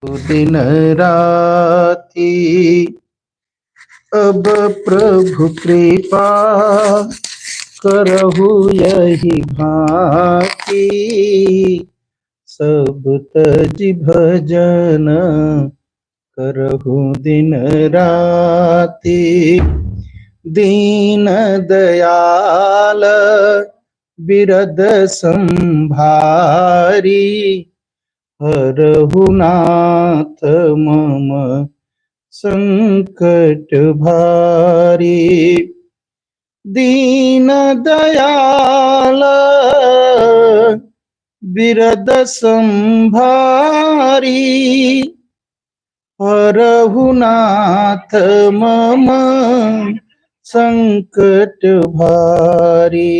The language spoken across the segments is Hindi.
दिन राती अब प्रभु कृपा करहु यही भांति। सब तज भजन करहु दिन राती। दीन दयाल बिरद संभारी हरहु नाथ मम संकट भारी। दीन दयाल बिरद संभारी हरहु नाथ मम संकट भारी।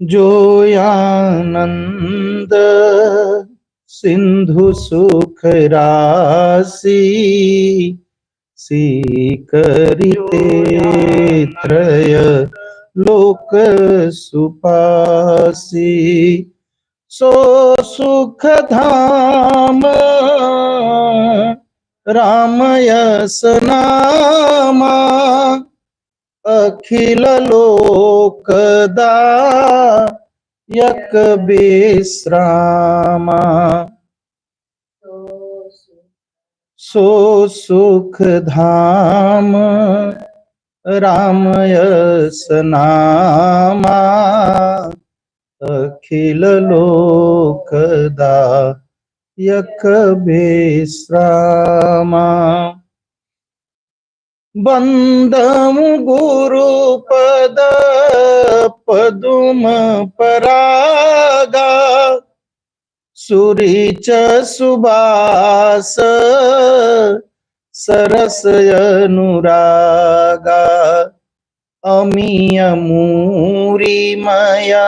जो आनंद सिंधु सुख राशि सीकरिते त्रय लोक सुपासी। सो सुख धाम राम यस नामा अखिल लोकदायक विश्रामा। सो सुख धाम राम यस नामा अखिल लोकदायक विश्रामा। बंदमु गुरुपद पदुम परागा सुरिच सुबास सरस अनुरागा। अमीय मूरी माया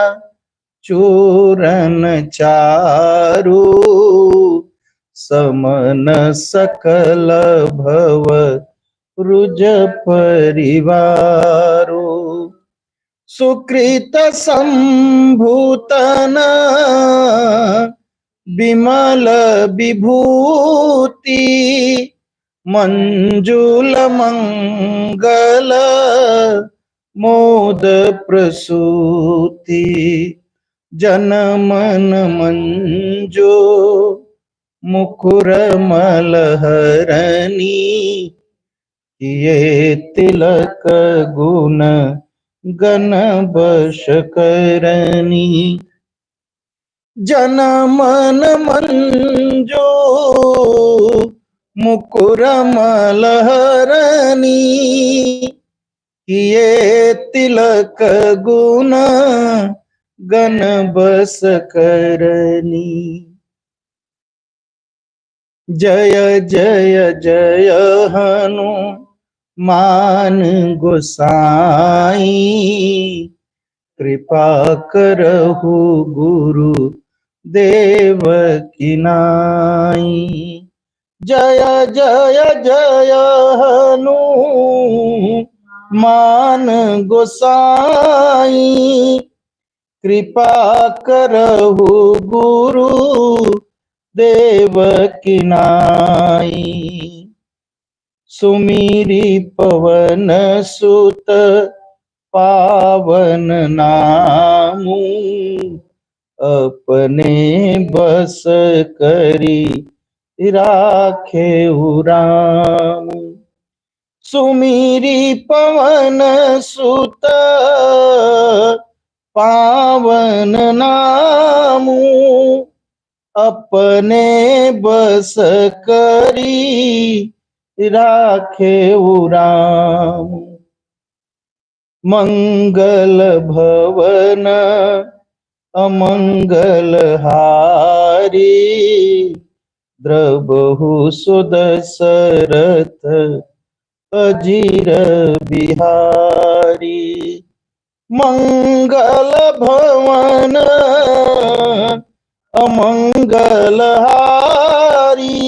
चूरन चारु समन सकल भव रुज परिवारो। सुकृत संभूतन विमल विभूति मंजुल मंगल मोद प्रसूति। जन मन मंजो मुकुर मलहरणी ये तिलक गुण गण बश करनी। जन मन मंजो मुकुर मलहरणी ये तिलक गुण गण बस करनी। जय जय जय हनुमान गोसाई कृपा करहु गुरु देव की नाई। जय जय जय हनुमान गोसाई कृपा करहु गुरु देव की नाई। सुमिरी पवन सुत पावन नामु अपने बस करी राखे राम। सुमिरी पवन सुत पावन नामु अपने बस करी राखे राम। मंगल भवन अमंगल हारी द्रबहु सुदशरथ अजीर बिहारी। मंगल भवन अमंगल हारी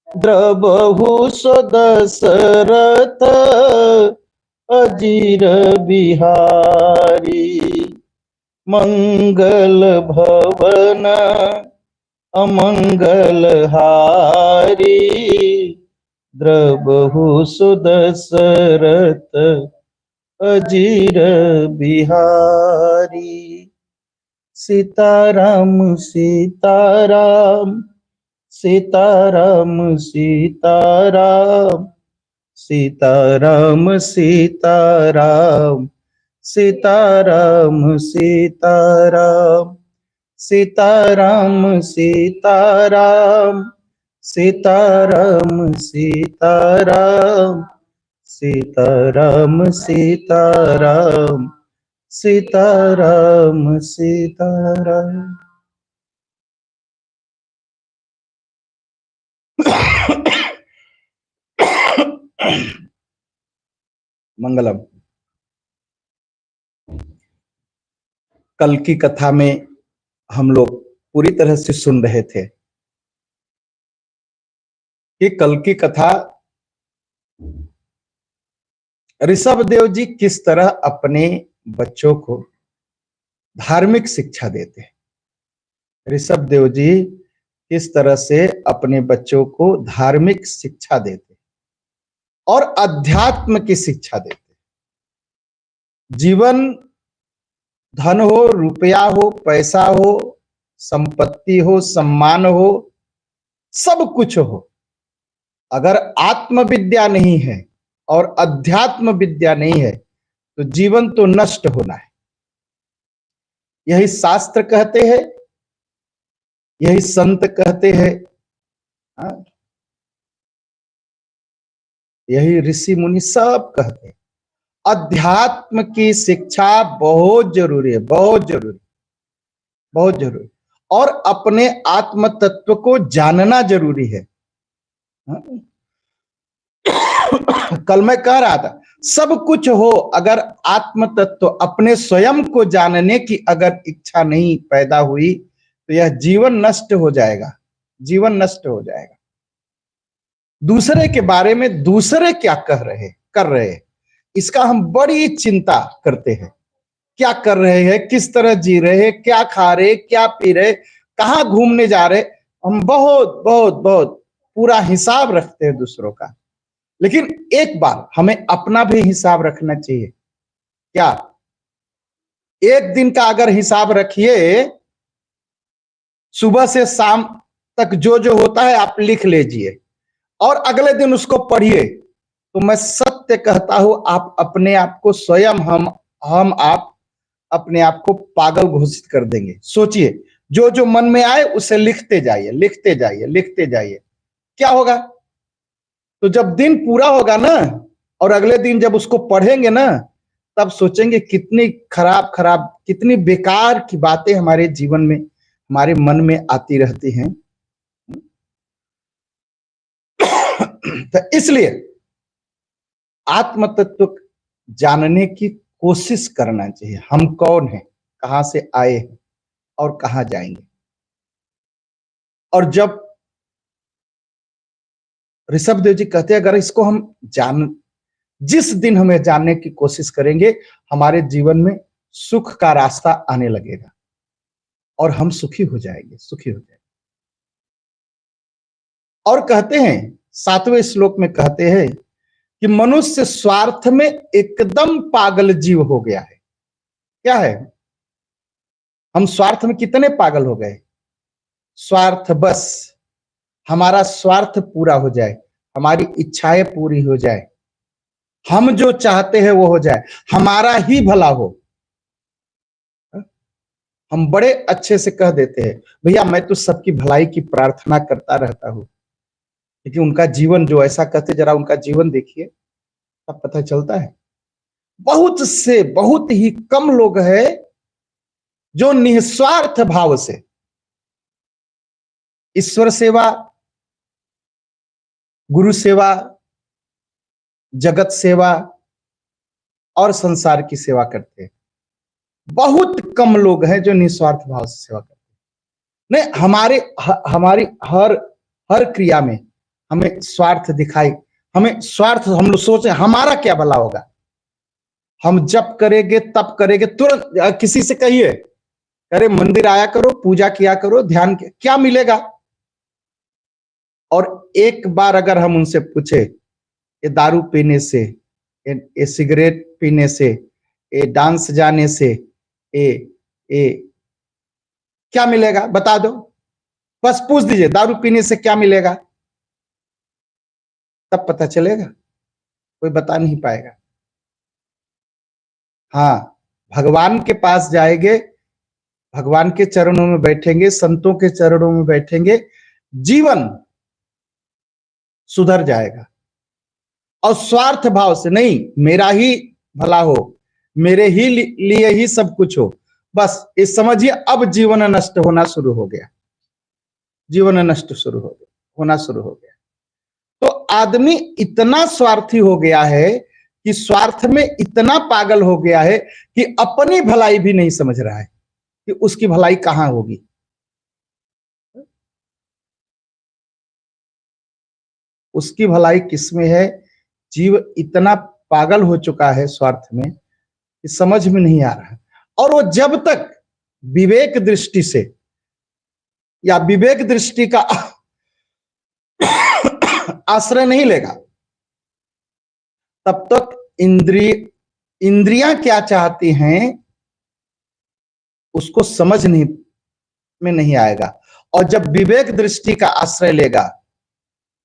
द्रबहु सुदशरथ अजीर बिहारी। मंगल भवन अमंगल हारी द्रबहु सुदशरथ अजीर बिहारी। सीताराम सीताराम सीताराम सीताराम सीताराम सीताराम सीताराम सीताराम सीताराम सीताराम सीताराम सीताराम सीताराम सीताराम सीताराम सीताराम। मंगलम। कल की कथा में हम लोग पूरी तरह से सुन रहे थे कि कल की कथा ऋषभदेव जी किस तरह अपने बच्चों को धार्मिक शिक्षा देते हैं। ऋषभदेव जी किस तरह से अपने बच्चों को धार्मिक शिक्षा देते और अध्यात्म की शिक्षा देते। जीवन धन हो, रुपया हो, पैसा हो, संपत्ति हो, सम्मान हो, सब कुछ हो, अगर आत्मविद्या नहीं है और अध्यात्म विद्या नहीं है तो जीवन तो नष्ट होना है। यही शास्त्र कहते हैं, यही संत कहते हैं, यही ऋषि मुनि सब कहते हैं। अध्यात्म की शिक्षा बहुत जरूरी है, बहुत जरूरी, बहुत जरूरी। और अपने आत्म तत्व को जानना जरूरी है। कल मैं कह रहा था सब कुछ हो, अगर आत्म तत्व अपने स्वयं को जानने की अगर इच्छा नहीं पैदा हुई तो यह जीवन नष्ट हो जाएगा, जीवन नष्ट हो जाएगा। दूसरे के बारे में दूसरे क्या कर रहे हैं इसका हम बड़ी चिंता करते हैं। क्या कर रहे हैं, किस तरह जी रहे हैं, क्या खा रहे, क्या पी रहे, कहां घूमने जा रहे, हम बहुत बहुत बहुत पूरा हिसाब रखते हैं दूसरों का। लेकिन एक बार हमें अपना भी हिसाब रखना चाहिए। क्या एक दिन का अगर हिसाब रखिए, सुबह से शाम तक जो जो होता है आप लिख लीजिए और अगले दिन उसको पढ़िए, तो मैं सत्य कहता हूं आप अपने आप को स्वयं हम आप अपने आप को पागल घोषित कर देंगे। सोचिए, जो जो मन में आए उसे लिखते जाइए, लिखते जाइए, लिखते जाइए। क्या होगा? तो जब दिन पूरा होगा ना और अगले दिन जब उसको पढ़ेंगे ना, तब सोचेंगे कितनी खराब खराब, कितनी बेकार की बातें हमारे जीवन में, हमारे मन में आती रहती हैं। तो इसलिए आत्म तत्व जानने की कोशिश करना चाहिए। हम कौन हैं, कहां से आए हैं और कहां जाएंगे। और जब ऋषभदेव जी कहते हैं अगर इसको हम जिस दिन हमें जानने की कोशिश करेंगे, हमारे जीवन में सुख का रास्ता आने लगेगा और हम सुखी हो जाएंगे, सुखी हो जाएंगे। और कहते हैं 7वें श्लोक में कहते हैं कि मनुष्य स्वार्थ में एकदम पागल जीव हो गया है। क्या है? हम स्वार्थ में कितने पागल हो गए। स्वार्थ, बस हमारा स्वार्थ पूरा हो जाए, हमारी इच्छाएं पूरी हो जाए, हम जो चाहते हैं वो हो जाए, हमारा ही भला हो। हम बड़े अच्छे से कह देते हैं भैया मैं तो सबकी भलाई की प्रार्थना करता रहता हूं, लेकिन उनका जीवन जो ऐसा कहते, जरा उनका जीवन देखिए तब पता चलता है। बहुत ही कम लोग हैं जो निस्वार्थ भाव से ईश्वर सेवा, गुरु सेवा, जगत सेवा और संसार की सेवा करते हैं। बहुत कम लोग हैं जो निस्वार्थ भाव से सेवा करते हैं। नहीं, हमारी हर क्रिया में हमें स्वार्थ दिखाई, हमें स्वार्थ, हम लोग सोचे हमारा क्या भला होगा। हम जब करेंगे तब करेंगे, तुरंत किसी से कहिए अरे मंदिर आया करो, पूजा किया करो, ध्यान किया, क्या मिलेगा? और एक बार अगर हम उनसे पूछे, ये दारू पीने से, ये सिगरेट पीने से, ये डांस जाने से, ये क्या मिलेगा बता दो, बस पूछ दीजिए दारू पीने से क्या मिलेगा, तब पता चलेगा, कोई बता नहीं पाएगा। हाँ, भगवान के पास जाएंगे, भगवान के चरणों में बैठेंगे, संतों के चरणों में बैठेंगे, जीवन सुधर जाएगा। और स्वार्थ भाव से नहीं, मेरा ही भला हो, मेरे ही लिए ही सब कुछ हो, बस ये समझिए अब जीवन नष्ट होना शुरू हो गया, जीवन नष्ट शुरू हो गया, होना शुरू हो गया। तो आदमी इतना स्वार्थी हो गया है कि स्वार्थ में इतना पागल हो गया है कि अपनी भलाई भी नहीं समझ रहा है कि उसकी भलाई कहां होगी। उसकी भलाई किसमें है? जीव इतना पागल हो चुका है स्वार्थ में कि समझ में नहीं आ रहा। और वो जब तक विवेक दृष्टि से या विवेक दृष्टि का आश्रय नहीं लेगा, तब तक इंद्रियां क्या चाहती हैं उसको समझ में नहीं आएगा। और जब विवेक दृष्टि का आश्रय लेगा,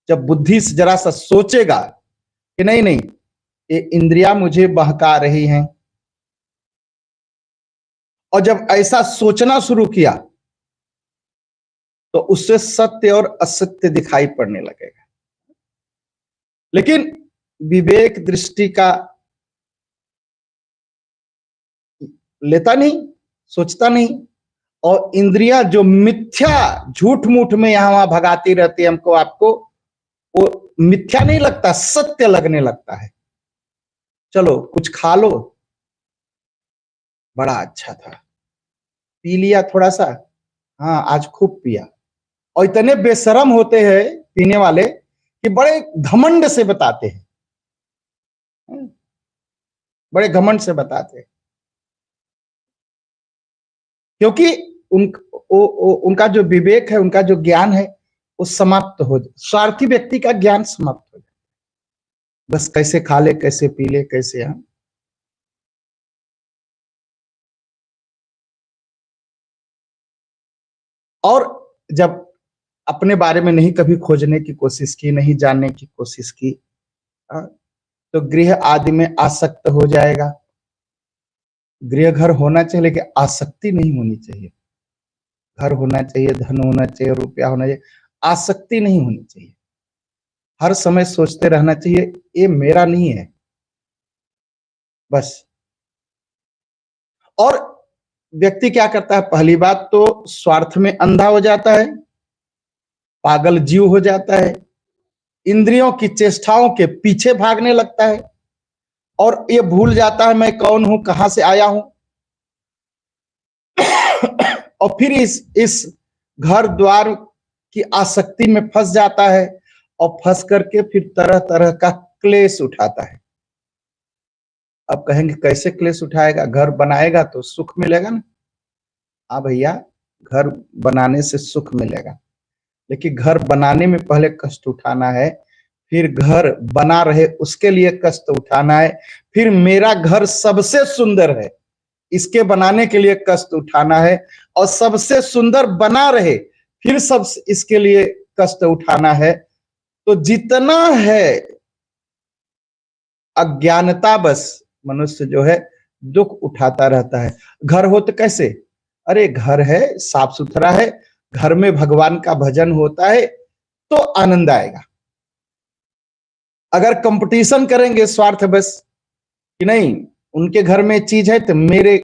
जब बुद्धि से जरा सा सोचेगा कि नहीं नहीं, ये इंद्रियां मुझे बहका रही हैं, और जब ऐसा सोचना शुरू किया तो उससे सत्य और असत्य दिखाई पड़ने लगेगा। लेकिन विवेक दृष्टि का लेता नहीं, सोचता नहीं, और इंद्रियां जो मिथ्या झूठ मूठ में यहां वहां भगाती रहती है हमको आपको, वो मिथ्या नहीं लगता, सत्य लगने लगता है। चलो कुछ खा लो, बड़ा अच्छा था, पी लिया थोड़ा सा, हाँ आज खूब पिया। और इतने बेशरम होते हैं पीने वाले कि बड़े घमंड से बताते हैं, बड़े घमंड से बताते हैं, क्योंकि उनका जो विवेक है, उनका जो ज्ञान है, वो समाप्त हो जाए। स्वार्थी व्यक्ति का ज्ञान समाप्त हो जाए, बस कैसे खा ले, कैसे पी ले, कैसे हम। और जब अपने बारे में नहीं कभी खोजने की कोशिश की, नहीं जानने की कोशिश की, तो गृह आदि में आसक्त हो जाएगा। गृह घर होना चाहिए, लेकिन आसक्ति नहीं होनी चाहिए। घर होना चाहिए, धन होना चाहिए, रुपया होना चाहिए, आसक्ति नहीं होनी चाहिए। हर समय सोचते रहना चाहिए ये मेरा नहीं है, बस। और व्यक्ति क्या करता है? पहली बात तो स्वार्थ में अंधा हो जाता है, पागल जीव हो जाता है, इंद्रियों की चेष्टाओं के पीछे भागने लगता है, और ये भूल जाता है मैं कौन हूं, कहां से आया हूं। और फिर इस घर द्वार की आसक्ति में फंस जाता है, और फंस करके फिर तरह तरह का क्लेश उठाता है। अब कहेंगे कैसे क्लेश उठाएगा? घर बनाएगा तो सुख मिलेगा ना। हाँ भैया, घर बनाने से सुख मिलेगा, लेकिन घर बनाने में पहले कष्ट उठाना है, फिर घर बना रहे उसके लिए कष्ट उठाना है, फिर मेरा घर सबसे सुंदर है इसके बनाने के लिए कष्ट उठाना है, और सबसे सुंदर बना रहे फिर सब इसके लिए कष्ट उठाना है। तो जितना है अज्ञानता, बस मनुष्य जो है दुख उठाता रहता है। घर हो तो कैसे? अरे घर है, साफ सुथरा है, घर में भगवान का भजन होता है तो आनंद आएगा। अगर कंपटीशन करेंगे स्वार्थ बस कि नहीं उनके घर में चीज है तो मेरे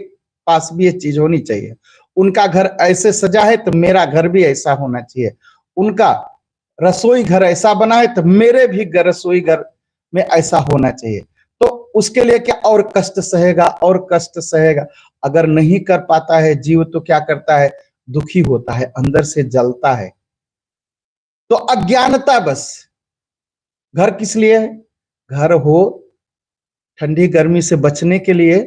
पास भी ये चीज होनी चाहिए, उनका घर ऐसे सजा है तो मेरा घर भी ऐसा होना चाहिए, उनका रसोई घर ऐसा बना है तो मेरे भी रसोई घर में ऐसा होना चाहिए, तो उसके लिए क्या और कष्ट सहेगा, और कष्ट सहेगा। अगर नहीं कर पाता है जीव तो क्या करता है? दुखी होता है, अंदर से जलता है। तो अज्ञानता बस। घर किस लिए है? घर हो ठंडी गर्मी से बचने के लिए,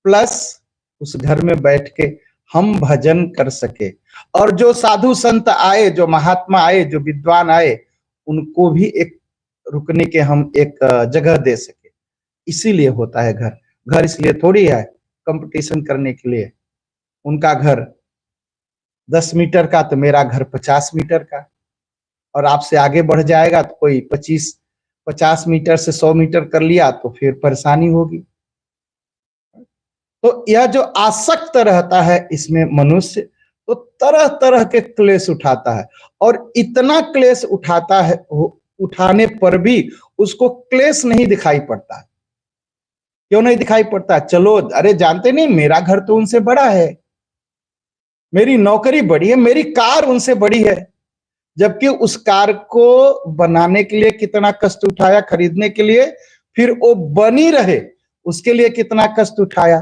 प्लस उस घर में बैठ के हम भजन कर सके, और जो साधु संत आए, जो महात्मा आए, जो विद्वान आए, उनको भी एक रुकने के हम एक जगह दे सके। इसीलिए होता है घर। घर इसलिए थोड़ी है कंपटीशन करने के लिए। उनका घर 10 मीटर का तो मेरा घर 50 मीटर का, और आपसे आगे बढ़ जाएगा तो कोई 50 मीटर से 100 मीटर कर लिया तो फिर परेशानी होगी। तो यह जो आसक्त रहता है इसमें मनुष्य, तो तरह तरह के क्लेश उठाता है, और इतना क्लेश उठाता है, उठाने पर भी उसको क्लेश नहीं दिखाई पड़ता। क्यों नहीं दिखाई पड़ता? चलो, अरे जानते नहीं, मेरा घर तो उनसे बड़ा है, मेरी नौकरी बड़ी है, मेरी कार उनसे बड़ी है। जबकि उस कार को बनाने के लिए कितना कष्ट उठाया, खरीदने के लिए, फिर वो बनी रहे उसके लिए कितना कष्ट उठाया।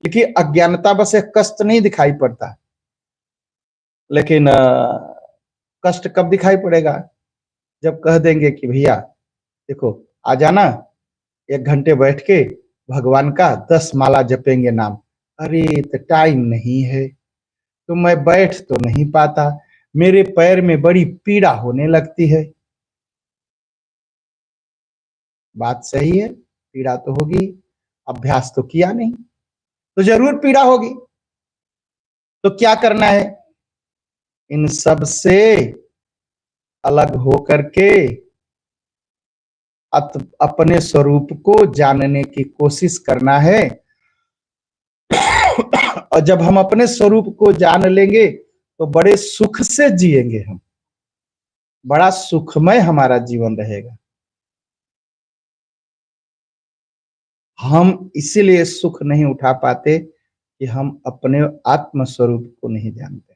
लेकिन अज्ञानता बस एक कष्ट नहीं दिखाई पड़ता। लेकिन कष्ट कब दिखाई पड़ेगा? जब कह देंगे कि भैया देखो, आ जाना, 1 घंटे बैठ के भगवान का 10 माला जपेंगे नाम। अरे तो टाइम नहीं है, तो मैं बैठ तो नहीं पाता, मेरे पैर में बड़ी पीड़ा होने लगती है। बात सही है, पीड़ा तो होगी, अभ्यास तो किया नहीं, तो जरूर पीड़ा होगी। तो क्या करना है? इन सब से अलग होकर के अपने स्वरूप को जानने की कोशिश करना है। और जब हम अपने स्वरूप को जान लेंगे तो बड़े सुख से जिएंगे हम, बड़ा सुखमय हमारा जीवन रहेगा। हम इसीलिए सुख नहीं उठा पाते कि हम अपने आत्म स्वरूप को नहीं जानते।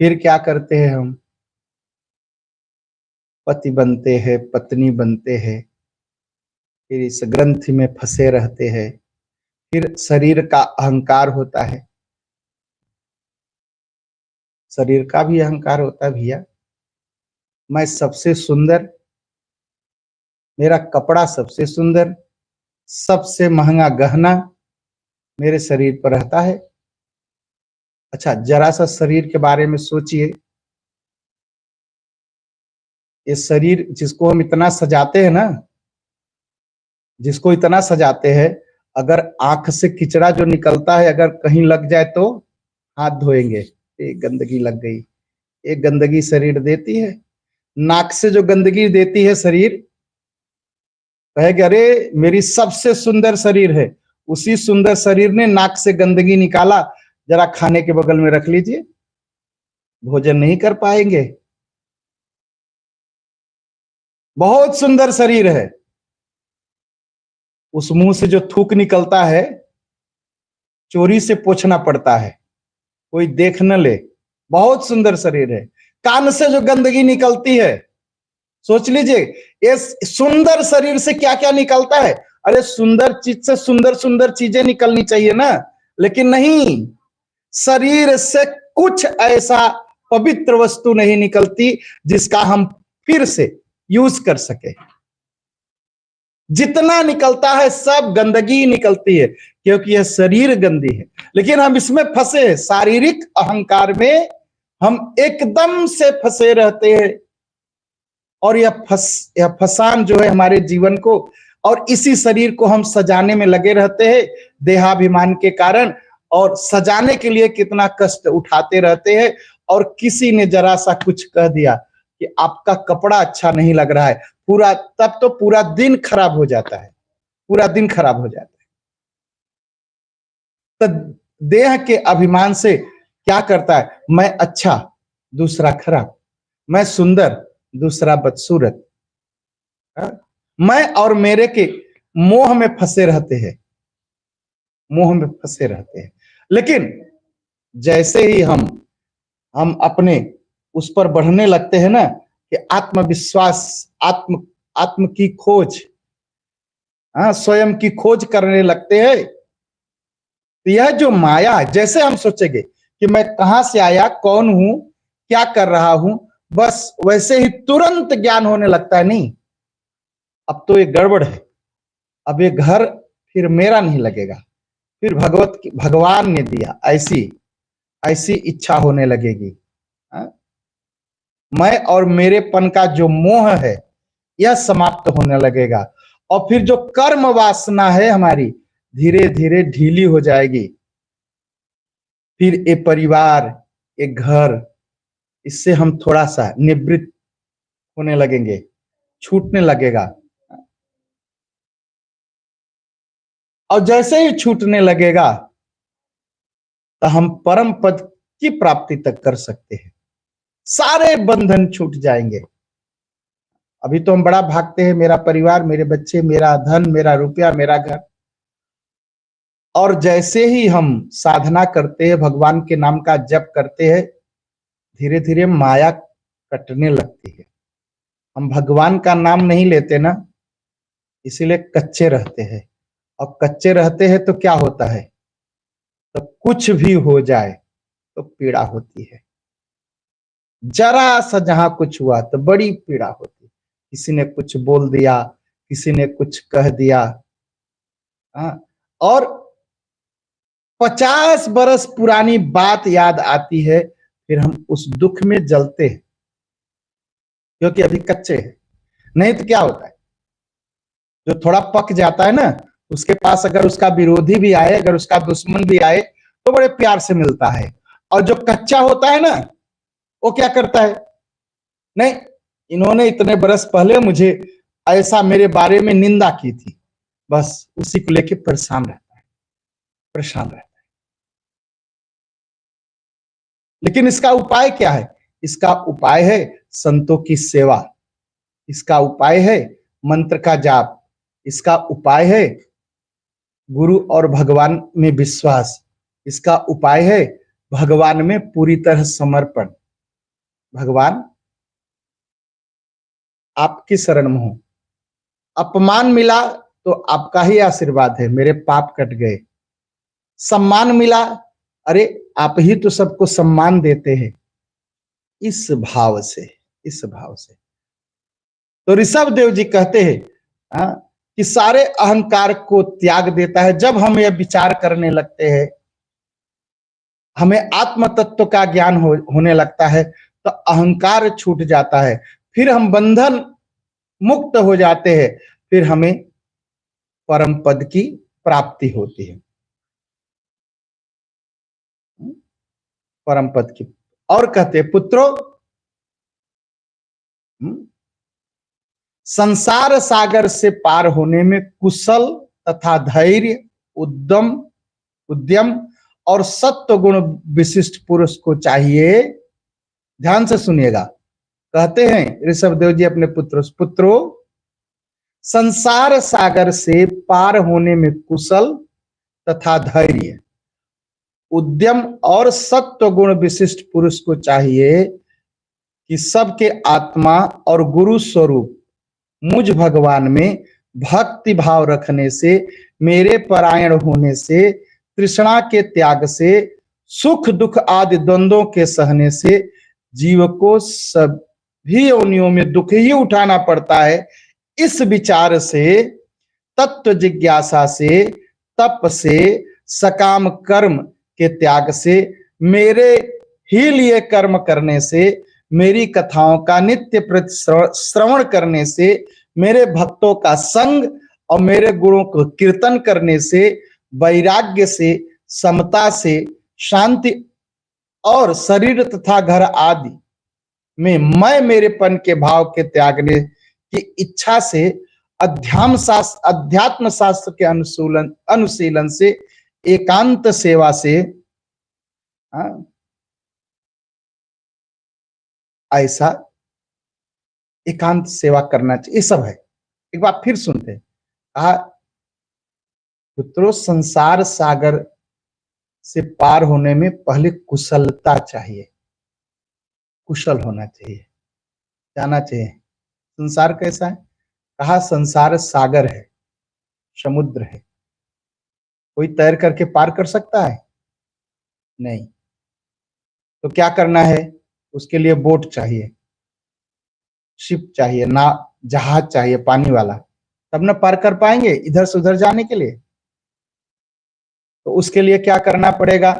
फिर क्या करते हैं हम? पति बनते हैं, पत्नी बनते हैं, फिर इस ग्रंथि में फंसे रहते हैं, फिर शरीर का अहंकार होता है। शरीर का भी अहंकार होता है भैया, मैं सबसे सुंदर, मेरा कपड़ा सबसे सुंदर, सबसे महंगा गहना मेरे शरीर पर रहता है। अच्छा, जरा सा शरीर के बारे में सोचिए। ये शरीर जिसको हम इतना सजाते हैं ना, जिसको इतना सजाते हैं, अगर आंख से किचड़ा जो निकलता है अगर कहीं लग जाए तो हाथ धोएंगे, एक गंदगी लग गई। एक गंदगी शरीर देती है। नाक से जो गंदगी देती है शरीर, कहेगा अरे मेरी सबसे सुंदर शरीर है, उसी सुंदर शरीर ने नाक से गंदगी निकाला, जरा खाने के बगल में रख लीजिए, भोजन नहीं कर पाएंगे। बहुत सुंदर शरीर है, उस मुंह से जो थूक निकलता है चोरी से पोंछना पड़ता है, कोई देख न ले। बहुत सुंदर शरीर है। कान से जो गंदगी निकलती है, सोच लीजिए, ये सुंदर शरीर से क्या क्या निकलता है। अरे सुंदर चीज से सुंदर सुंदर चीजें निकलनी चाहिए ना, लेकिन नहीं, शरीर से कुछ ऐसा पवित्र वस्तु नहीं निकलती जिसका हम फिर से यूज कर सके। जितना निकलता है सब गंदगी निकलती है, क्योंकि यह शरीर गंदी है। लेकिन हम इसमें फंसे हैं, शारीरिक अहंकार में हम एकदम से फंसे रहते हैं, और यह फसान जो है हमारे जीवन को, और इसी शरीर को हम सजाने में लगे रहते हैं देहाभिमान के कारण, और सजाने के लिए कितना कष्ट उठाते रहते हैं। और किसी ने जरा सा कुछ कह दिया कि आपका कपड़ा अच्छा नहीं लग रहा है, पूरा, तब तो पूरा दिन खराब हो जाता है, पूरा दिन खराब हो जाता है। तो देह के अभिमान से क्या करता है? मैं अच्छा, दूसरा खराब, मैं सुंदर, दूसरा बदसूरत, मैं और मेरे के मोह में फंसे रहते हैं, मोह में फंसे रहते हैं। लेकिन जैसे ही हम अपने उस पर बढ़ने लगते हैं ना, कि आत्मविश्वास, आत्म की खोज, स्वयं की खोज करने लगते हैं, तो यह जो माया, जैसे हम सोचेंगे कि मैं कहां से आया, कौन हूं, क्या कर रहा हूं, बस वैसे ही तुरंत ज्ञान होने लगता है, नहीं अब तो ये गड़बड़ है, अब ये घर फिर मेरा नहीं लगेगा, फिर भगवान ने दिया, ऐसी ऐसी इच्छा होने लगेगी। हाँ? मैं और मेरेपन का जो मोह है यह समाप्त होने लगेगा, और फिर जो कर्म वासना है हमारी धीरे धीरे ढीली हो जाएगी। फिर ये परिवार, एक घर, इससे हम थोड़ा सा निवृत्त होने लगेंगे, छूटने लगेगा। और जैसे ही छूटने लगेगा तो हम परम पद की प्राप्ति तक कर सकते हैं, सारे बंधन छूट जाएंगे। अभी तो हम बड़ा भागते हैं, मेरा परिवार, मेरे बच्चे, मेरा धन, मेरा रुपया, मेरा घर। और जैसे ही हम साधना करते हैं, भगवान के नाम का जप करते हैं, धीरे धीरे माया कटने लगती है। हम भगवान का नाम नहीं लेते ना, इसीलिए कच्चे रहते हैं। और कच्चे रहते हैं तो क्या होता है, तो कुछ भी हो जाए तो पीड़ा होती है। जरा सा जहां कुछ हुआ तो बड़ी पीड़ा होती है। किसी ने कुछ बोल दिया, किसी ने कुछ कह दिया, और 50 बरस पुरानी बात याद आती है, फिर हम उस दुख में जलते हैं, क्योंकि अभी कच्चे हैं। नहीं तो क्या होता है, जो थोड़ा पक जाता है ना, उसके पास अगर उसका विरोधी भी आए, अगर उसका दुश्मन भी आए, तो बड़े प्यार से मिलता है। और जो कच्चा होता है ना, वो क्या करता है, नहीं, इन्होंने इतने बरस पहले मुझे ऐसा मेरे बारे में निंदा की थी, बस उसी को लेके परेशान रहता है, परेशान रहता है। लेकिन इसका उपाय क्या है? इसका उपाय है संतों की सेवा, इसका उपाय है मंत्र का जाप, इसका उपाय है गुरु और भगवान में विश्वास, इसका उपाय है भगवान में पूरी तरह समर्पण। भगवान आपकी शरण में हूं, अपमान मिला तो आपका ही आशीर्वाद है, मेरे पाप कट गए। सम्मान मिला, अरे आप ही तो सबको सम्मान देते हैं। इस भाव से, इस भाव से तो ऋषभ देव जी कहते हैं कि सारे अहंकार को त्याग देता है। जब हम यह विचार करने लगते हैं, हमें आत्म तत्व का ज्ञान होने लगता है, तो अहंकार छूट जाता है, फिर हम बंधन मुक्त हो जाते हैं, फिर हमें परम पद की प्राप्ति होती है, परम पद की। और कहते पुत्रों, संसार सागर से पार होने में कुशल तथा धैर्य, उद्यम और सत्व गुण विशिष्ट पुरुष को चाहिए। ध्यान से सुनिएगा, कहते हैं ऋषभ देव जी अपने पुत्रों, संसार सागर से पार होने में कुशल तथा धैर्य, उद्यम और सत्व गुण विशिष्ट पुरुष को चाहिए कि सबके आत्मा और गुरु स्वरूप मुझ भगवान में भक्ति भाव रखने से, मेरे परायण होने से, तृष्णा के त्याग से, सुख दुख आदि द्वंद्वों के सहने से जीव को सभी योनियों में दुख ही उठाना पड़ता है। इस विचार से, तत्व जिज्ञासा से, तप से, सकाम कर्म के त्याग से, मेरे ही लिए कर्म करने से, मेरी कथाओं का नित्य प्रति श्रवण करने से, मेरे भक्तों का संग और मेरे गुणों को कीर्तन करने से, वैराग्य से, समता से, शांति और शरीर तथा घर आदि में मैं मेरेपन के भाव के त्यागने की इच्छा से, अध्यात्म शास्त्र के अनुशीलन से, एकांत सेवा से, ऐसा एकांत सेवा करना चाहिए। ये सब है। एक बार फिर सुनते हैं, कहा पुत्रों, संसार सागर से पार होने में पहले कुशलता चाहिए, कुशल होना चाहिए, जाना चाहिए। संसार कैसा है? कहा संसार सागर है, समुद्र है। कोई तैर करके पार कर सकता है? नहीं। तो क्या करना है? उसके लिए बोट चाहिए, शिप चाहिए, ना जहाज चाहिए पानी वाला, तब ना पार कर पाएंगे इधर से उधर जाने के लिए। तो उसके लिए क्या करना पड़ेगा?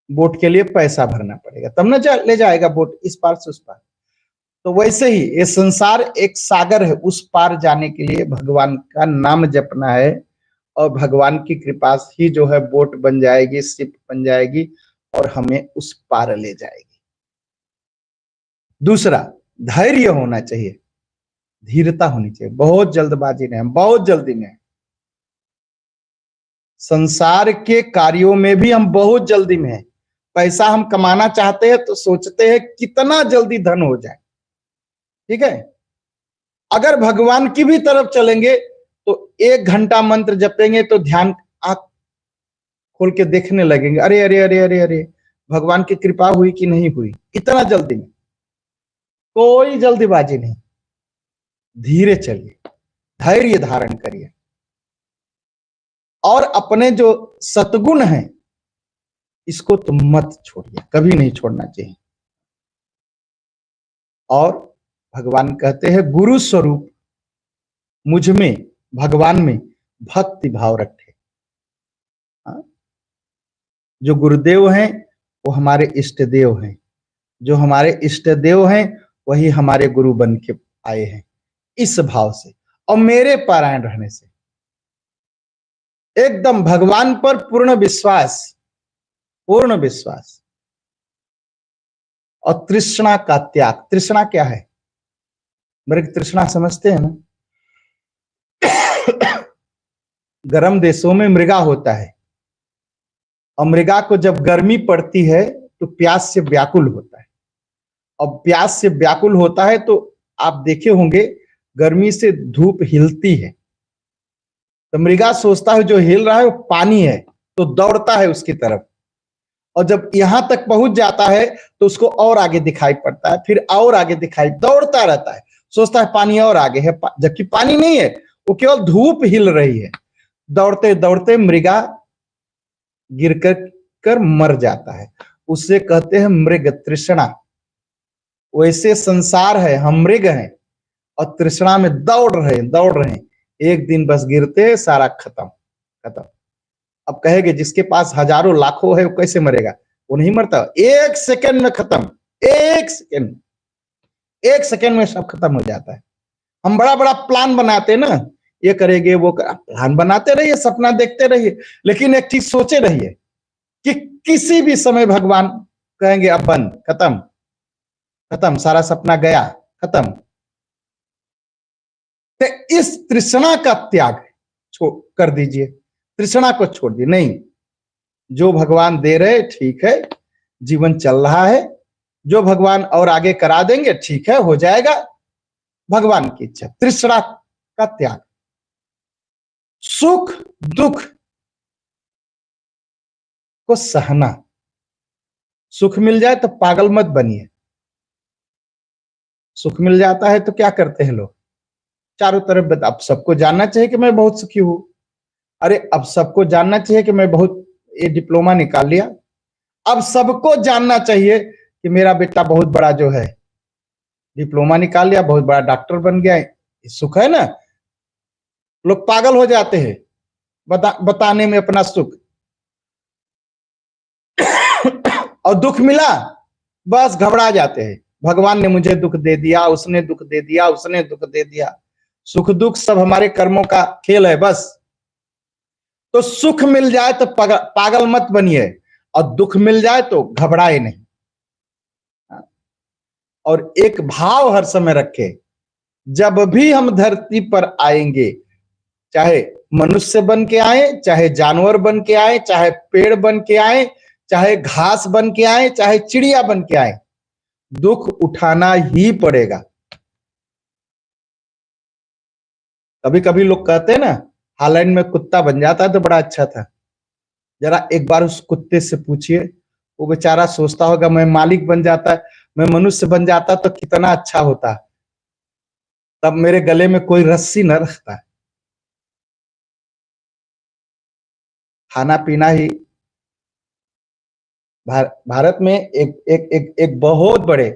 वोट के लिए पैसा भरना पड़ेगा, तब ना ले जाएगा वोट इस पार से उस पार। तो वैसे ही ये संसार एक सागर है, उस पार जाने के लिए भगवान का नाम जपना है, और भगवान की कृपा ही जो है बोट बन जाएगी, शिप बन जाएगी और हमें उस पार ले जाएगी। दूसरा, धैर्य होना चाहिए, धीरता होनी चाहिए। बहुत जल्दबाजी नहीं, बहुत जल्दी में, संसार के कार्यों में भी हम बहुत जल्दी में हैं। पैसा हम कमाना चाहते हैं तो सोचते हैं कितना जल्दी धन हो जाए, ठीक है। अगर भगवान की भी तरफ चलेंगे तो 1 घंटा मंत्र जपेंगे तो ध्यान आंख खोल के देखने लगेंगे, अरे अरे अरे अरे अरे भगवान की कृपा हुई कि नहीं हुई। इतना जल्दी में, कोई जल्दीबाजी नहीं, धीरे चलिए, धैर्य धारण करिए, और अपने जो सतगुण हैं इसको तुम मत छोड़िए, कभी नहीं छोड़ना चाहिए। और भगवान कहते हैं गुरु स्वरूप मुझ में, भगवान में भक्ति भाव रखे। जो गुरुदेव हैं वो हमारे इष्ट देव हैं, जो हमारे इष्ट देव हैं वही हमारे गुरु बन के आए हैं। इस भाव से और मेरे पारायण रहने से एकदम भगवान पर पूर्ण विश्वास, पूर्ण विश्वास, और तृष्णा का त्याग। तृष्णा क्या है? मृग तृष्णा समझते हैं ना? गर्म देशों में मृगा होता है, और मृगा को जब गर्मी पड़ती है तो प्यास से व्याकुल होता है, और प्यास से व्याकुल होता है तो आप देखे होंगे गर्मी से धूप हिलती है, तो मृगा सोचता है जो हिल रहा है वो पानी है, तो दौड़ता है उसकी तरफ, और जब यहां तक पहुंच जाता है तो उसको और आगे दिखाई पड़ता है, फिर और आगे दिखाई, दौड़ता रहता है, सोचता है पानी और आगे है, जबकि पानी नहीं है, वो केवल धूप हिल रही है। दौड़ते दौड़ते मृगा गिर कर मर जाता है, उससे कहते हैं मृग तृष्णा। वैसे संसार है, हम मृग हैं और तृष्णा में दौड़ रहे हैं, एक दिन बस गिरते सारा खत्म खत्म। अब कहेंगे जिसके पास हजारों लाखों है वो कैसे मरेगा? वो नहीं मरता, 1 सेकंड में खत्म, 1 सेकंड, 1 सेकंड में सब खत्म हो जाता है। हम बड़ा बड़ा प्लान बनाते हैं ना, ये करेंगे वो प्लान बनाते रहिए, सपना देखते रहिए, लेकिन एक चीज सोचे रहिए कि किसी भी समय भगवान कहेंगे अब बंद, खत्म खत्म, सारा सपना गया, खत्म। तो इस तृष्णा का त्याग कर दीजिए, तृष्णा को छोड़ दिए। नहीं, जो भगवान दे रहे ठीक है, जीवन चल रहा है, जो भगवान और आगे करा देंगे ठीक है, हो जाएगा, भगवान की इच्छा। तृष्णा का त्याग, सुख दुख को सहना। सुख मिल जाए तो पागल मत बनिए। सुख मिल जाता है तो क्या करते हैं लोग? चारों तरफ अब सबको जानना चाहिए कि मैं बहुत सुखी हूं। अरे अब सबको जानना चाहिए कि मैं बहुत, ये डिप्लोमा निकाल लिया, अब सबको जानना चाहिए कि मेरा बेटा बहुत बड़ा जो है डिप्लोमा निकाल लिया, बहुत बड़ा डॉक्टर बन गया है। सुख है ना? लोग पागल हो जाते हैं बताने में अपना सुख। और दुख मिला बस घबरा जाते हैं, भगवान ने मुझे दुख दे दिया, उसने दुख दे दिया, उसने दुख दे दिया। सुख दुख सब हमारे कर्मों का खेल है बस। तो सुख मिल जाए तो पागल मत बनिए, और दुख मिल जाए तो घबराए नहीं। और एक भाव हर समय रखे, जब भी हम धरती पर आएंगे, चाहे मनुष्य बन के आए, चाहे जानवर बन के आए, चाहे पेड़ बन के आए, चाहे घास बन के आए, चाहे चिड़िया बन के आए, दुख उठाना ही पड़ेगा। कभी कभी लोग कहते हैं ना, हालैंड में कुत्ता बन जाता तो बड़ा अच्छा था। जरा एक बार उस कुत्ते से पूछिए, वो बेचारा सोचता होगा मैं मालिक बन जाता, मैं मनुष्य बन जाता तो कितना अच्छा होता, तब मेरे गले में कोई रस्सी न रखता। खाना पीना ही। भारत में एक बहुत बड़े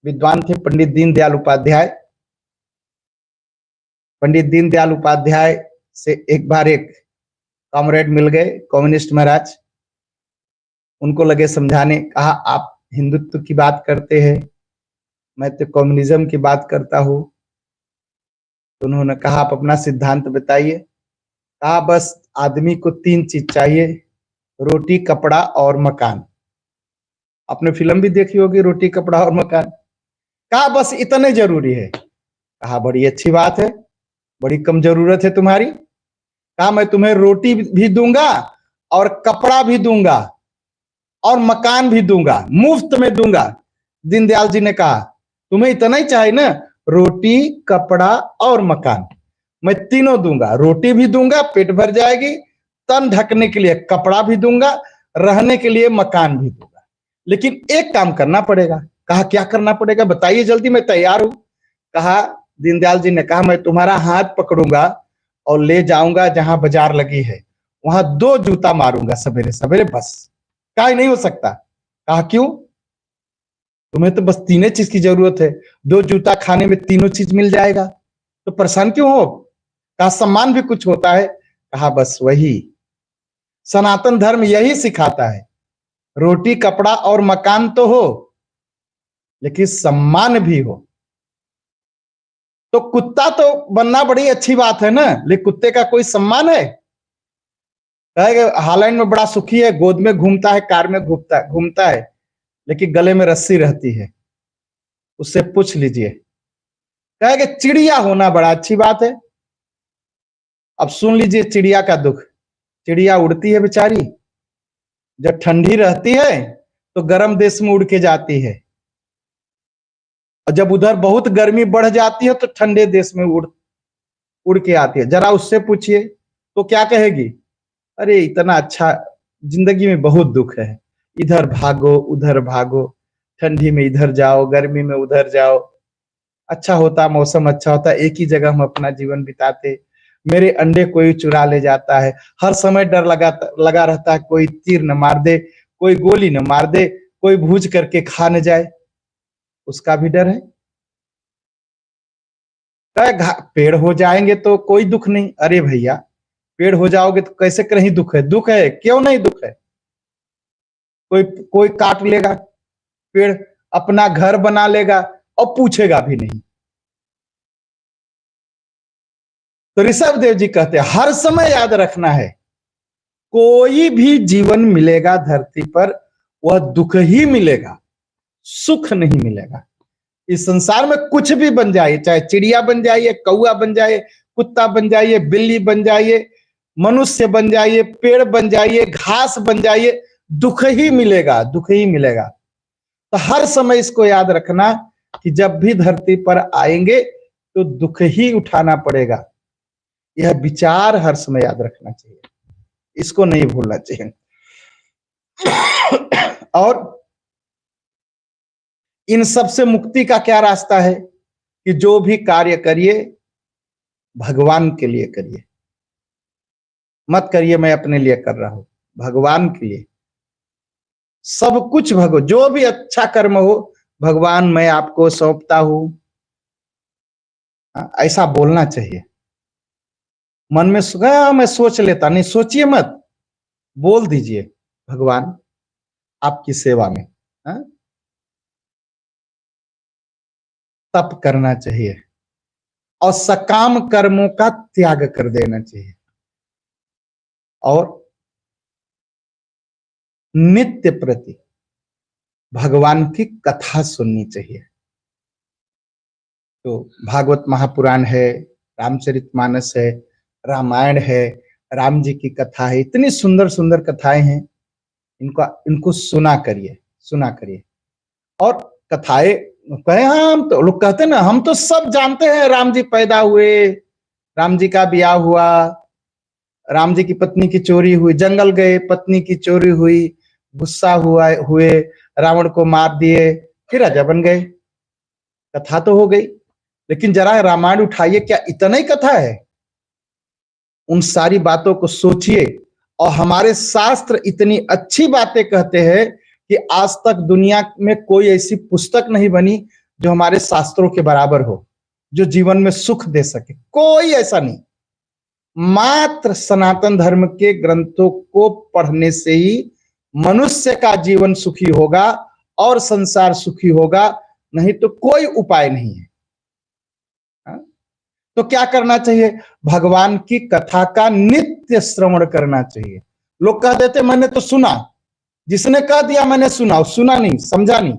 विद्वान थे, पंडित दीनदयाल उपाध्याय। पंडित दीनदयाल उपाध्याय से एक बार एक कॉमरेड मिल गए, कम्युनिस्ट महाराज। उनको लगे समझाने, कहा आप हिंदुत्व की बात करते हैं, मैं तो कम्युनिज्म की बात करता हूं। तो उन्होंने कहा आप अपना सिद्धांत बताइए। कहा बस आदमी को 3 चीज चाहिए, रोटी, कपड़ा और मकान। आपने फिल्म भी देखी होगी, रोटी, कपड़ा और मकान। कहा बस इतने जरूरी है। कहा बड़ी अच्छी बात है, बड़ी कम जरूरत है तुम्हारी। कहा मैं तुम्हें रोटी भी दूंगा और कपड़ा भी दूंगा और मकान भी दूंगा, मुफ्त में दूंगा। दीनदयाल जी ने कहा तुम्हें इतना ही चाहिए ना, रोटी, कपड़ा और मकान, मैं तीनों दूंगा। रोटी भी दूंगा, पेट भर जाएगी, तन ढकने के लिए कपड़ा भी दूंगा, रहने के लिए मकान भी दूंगा, लेकिन एक काम करना पड़ेगा। कहा क्या करना पड़ेगा, बताइए जल्दी, मैं तैयार हूं। कहा, दीनदयाल जी ने कहा मैं तुम्हारा हाथ पकड़ूंगा और ले जाऊंगा जहां बाजार लगी है, वहां 2 जूता मारूंगा सवेरे सवेरे, बस। कहा नहीं हो सकता। कहा क्यों, तुम्हें तो बस 3 चीज की जरूरत है, 2 जूता खाने में तीनों चीज मिल जाएगा, तो परेशान क्यों हो। कहा सम्मान भी कुछ होता है। कहा बस वही सनातन धर्म यही सिखाता है, रोटी, कपड़ा और मकान तो हो, लेकिन सम्मान भी हो। तो कुत्ता तो बनना बड़ी अच्छी बात है ना, लेकिन कुत्ते का कोई सम्मान है। हालैंड में बड़ा सुखी है, गोद में घूमता है, कार में घूमता है, लेकिन गले में रस्सी रहती है। उससे पूछ लीजिए। कहेगा चिड़िया होना बड़ा अच्छी बात है। अब सुन लीजिए चिड़िया का दुख। चिड़िया उड़ती है बेचारी, जब ठंडी रहती है तो गर्म देश में उड़ के जाती है, और जब उधर बहुत गर्मी बढ़ जाती है तो ठंडे देश में उड़ के आती है। जरा उससे पूछिए तो क्या कहेगी, अरे इतना अच्छा, जिंदगी में बहुत दुख है, इधर भागो उधर भागो, ठंडी में इधर जाओ, गर्मी में उधर जाओ, अच्छा होता मौसम, अच्छा होता एक ही जगह हम अपना जीवन बिताते, मेरे अंडे कोई चुरा ले जाता है, हर समय डर लगा रहता है कोई तीर न मार दे, कोई गोली न मार दे, कोई भूज करके खा न जाए, उसका भी डर है। पेड़ हो जाएंगे तो कोई दुख नहीं। अरे भैया पेड़ हो जाओगे तो कैसे कहीं दुख है, दुख है, क्यों नहीं दुख है। कोई कोई काट लेगा पेड़, अपना घर बना लेगा और पूछेगा भी नहीं। तो ऋषभ देव जी कहते हैं हर समय याद रखना है, कोई भी जीवन मिलेगा धरती पर वह दुख ही मिलेगा, सुख नहीं मिलेगा। इस संसार में कुछ भी बन जाए, चाहे चिड़िया बन जाइए, कौआ बन जाइए, कुत्ता बन जाइए, बिल्ली बन जाइए, मनुष्य बन जाइए, पेड़ बन जाइए, घास बन जाइए, दुख ही मिलेगा, दुख ही मिलेगा। तो हर समय इसको याद रखना कि जब भी धरती पर आएंगे तो दुख ही उठाना पड़ेगा। यह विचार हर समय याद रखना चाहिए, इसको नहीं भूलना चाहिए। और इन सब से मुक्ति का क्या रास्ता है कि जो भी कार्य करिए भगवान के लिए करिए, मत करिए मैं अपने लिए कर रहा हूं, भगवान के लिए। सब कुछ जो भी अच्छा कर्म हो, भगवान मैं आपको सौंपता हूं, ऐसा बोलना चाहिए। मन में मैं सोच लेता, नहीं, सोचिए मत, बोल दीजिए भगवान आपकी सेवा में। तप करना चाहिए और सकाम कर्मों का त्याग कर देना चाहिए, और नित्य प्रति भगवान की कथा सुननी चाहिए। तो भागवत महापुराण है, रामचरितमानस है, रामायण है, राम जी की कथा है, इतनी सुंदर सुंदर कथाएं हैं, इनको सुना करिए, सुना करिए। और कथाएं कहे, हाँ हम तो, लोग कहते हैं ना हम तो सब जानते हैं, राम जी पैदा हुए, राम जी का ब्याह हुआ, राम जी की पत्नी की चोरी हुई, जंगल गए, पत्नी की चोरी हुई, गुस्सा हुए, रावण को मार दिए, फिर राजा बन गए, कथा तो हो गई। लेकिन जरा रामायण उठाइए, क्या इतना ही कथा है। उन सारी बातों को सोचिए, और हमारे शास्त्र इतनी अच्छी बातें कहते हैं कि आज तक दुनिया में कोई ऐसी पुस्तक नहीं बनी जो हमारे शास्त्रों के बराबर हो, जो जीवन में सुख दे सके, कोई ऐसा नहीं। मात्र सनातन धर्म के ग्रंथों को पढ़ने से ही मनुष्य का जीवन सुखी होगा और संसार सुखी होगा, नहीं तो कोई उपाय नहीं है। तो क्या करना चाहिए? भगवान की कथा का नित्य श्रवण करना चाहिए। लोग कह देते मैंने तो सुना, जिसने कह दिया मैंने सुना, सुना नहीं, समझा नहीं,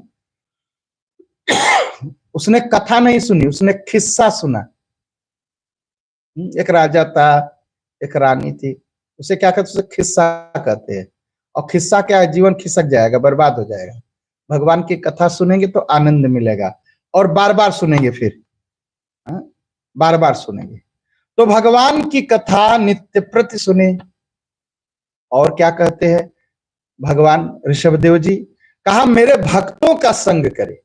उसने कथा नहीं सुनी, उसने खिस्सा सुना। एक राजा था, एक रानी थी, उसे क्या कहते, उसे खिस्सा कहते हैं। और खिस्सा क्या है? जीवन खिसक जाएगा, बर्बाद हो जाएगा। भगवान की कथा सुनेंगे तो आनंद मिलेगा, और बार बार सुनेंगे, फिर बार बार सुनेंगे। तो भगवान की कथा नित्य प्रति सुने। और क्या कहते हैं भगवान ऋषभदेव जी? कहा मेरे भक्तों का संग करे।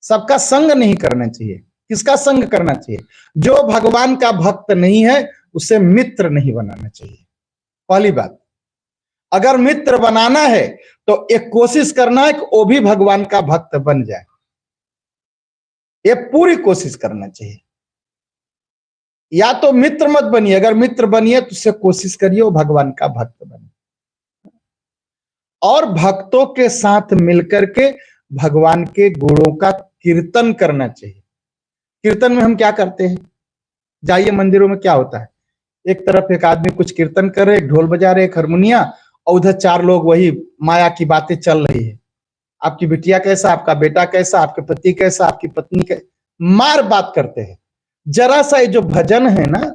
सबका संग नहीं करना चाहिए। किसका संग करना चाहिए? जो भगवान का भक्त नहीं है उसे मित्र नहीं बनाना चाहिए। पहली बात, अगर मित्र बनाना है तो एक कोशिश करना है कि वो भी भगवान का भक्त बन जाए। ये पूरी कोशिश करना चाहिए। या तो मित्र मत बनिए, अगर मित्र बनिए तो उससे कोशिश करिए वो भगवान का भक्त बने। और भक्तों के साथ मिलकर के भगवान के गुणों का कीर्तन करना चाहिए। कीर्तन में हम क्या करते हैं? जाइए मंदिरों में क्या होता है, एक तरफ एक आदमी कुछ कीर्तन कर रहे, एक ढोल बजा रहे, एक हारमोनिया, और उधर चार लोग वही माया की बातें चल रही है। आपकी बिटिया कैसा, आपका बेटा कैसा, आपके पति कैसा, आपकी पत्नी कैसा, मार बात करते हैं। जरा सा ये जो भजन है ना,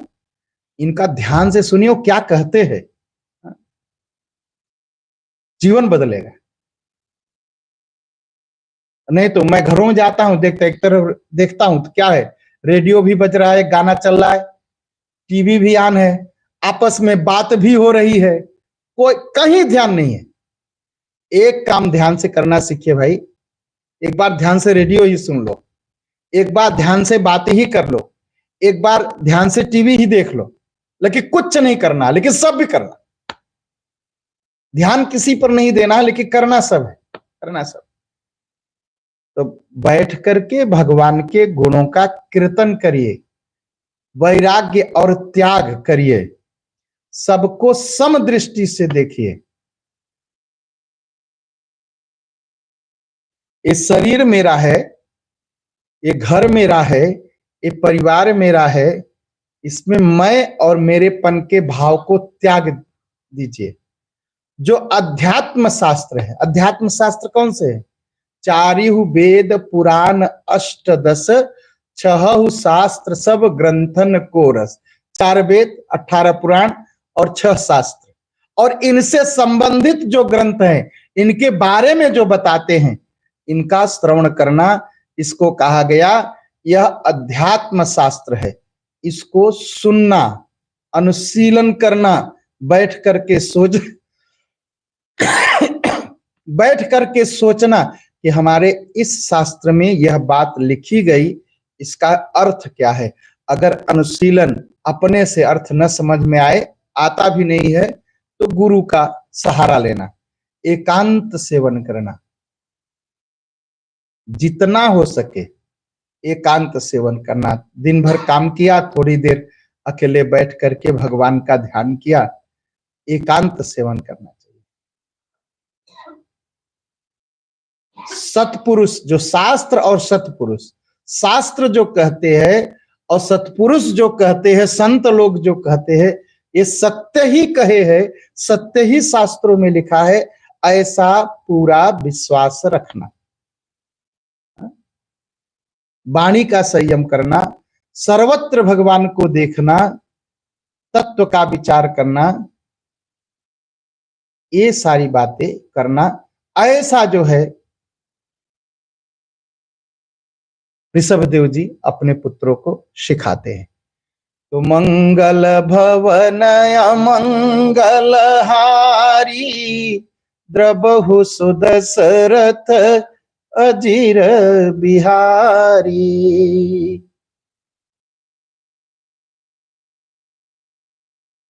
इनका ध्यान से सुनिए क्या कहते हैं, जीवन बदलेगा। नहीं तो मैं घरों में जाता हूं, देखता एक तरफ देखता हूं तो क्या है, रेडियो भी बज रहा है, गाना चल रहा है, टीवी भी ऑन है, आपस में बात भी हो रही है, कोई कहीं ध्यान नहीं है। एक काम ध्यान से करना सीखिए भाई। एक बार ध्यान से रेडियो ही सुन लो, एक बार ध्यान से बातें ही कर लो, एक बार ध्यान से टीवी ही देख लो, लेकिन कुछ नहीं करना, लेकिन सब भी करना। ध्यान किसी पर नहीं देना, लेकिन करना सब है, करना सब। तो बैठ करके भगवान के गुणों का कीर्तन करिए, वैराग्य और त्याग करिए, सबको समदृष्टि से देखिए। ये शरीर मेरा है, ये घर मेरा है, ये परिवार मेरा है, इसमें मैं और मेरेपन के भाव को त्याग दीजिए। जो अध्यात्म शास्त्र है, अध्यात्म शास्त्र कौन से है? चारिहु वेद पुराण अष्टदश, छहु शास्त्र सब ग्रंथन को रस। 4 वेद, 18 पुराण और 6 शास्त्र, और इनसे संबंधित जो ग्रंथ हैं, इनके बारे में जो बताते हैं, इनका श्रवण करना, इसको कहा गया यह अध्यात्म शास्त्र है। इसको सुनना, अनुशीलन करना, बैठ करके बैठ करके सोचना कि हमारे इस शास्त्र में यह बात लिखी गई, इसका अर्थ क्या है। अगर अनुशीलन अपने से अर्थ न समझ में आए, आता भी नहीं है, तो गुरु का सहारा लेना, एकांत सेवन करना, जितना हो सके एकांत सेवन करना। दिन भर काम किया, थोड़ी देर अकेले बैठ करके भगवान का ध्यान किया, एकांत सेवन करना चाहिए। सत्पुरुष जो शास्त्र और सत्पुरुष, शास्त्र जो कहते हैं और सत्पुरुष जो कहते हैं, संत लोग जो कहते हैं, ये सत्य ही कहे हैं, सत्य ही शास्त्रों में लिखा है, ऐसा पूरा विश्वास रखना। वाणी का संयम करना, सर्वत्र भगवान को देखना, तत्व का विचार करना, ये सारी बातें करना, ऐसा जो है ऋषभदेव जी अपने पुत्रों को सिखाते हैं। तो मंगल भवन मंगल हारी, द्रबहु सुदशरथ अजीर बिहारी।